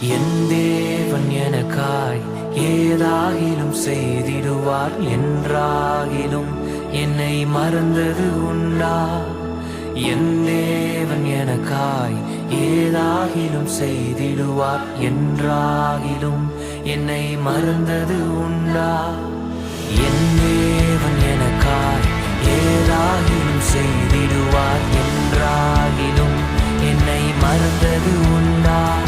என் தேவன் எனக்காய் ஏதாகிலும் செய்திடுவார் என்றாகிலும் என்னை மறந்தது உண்டா? என் தேவன் எனக்காய் ஏதாகிலும் செய்திடுவார் என்றாகிலும் என்னை மறந்தது உண்டா? என் தேவன் எனக்காய் ஏதாகிலும் செய்திடுவார் என்றாகிலும் என்னை மறந்தது உண்டா?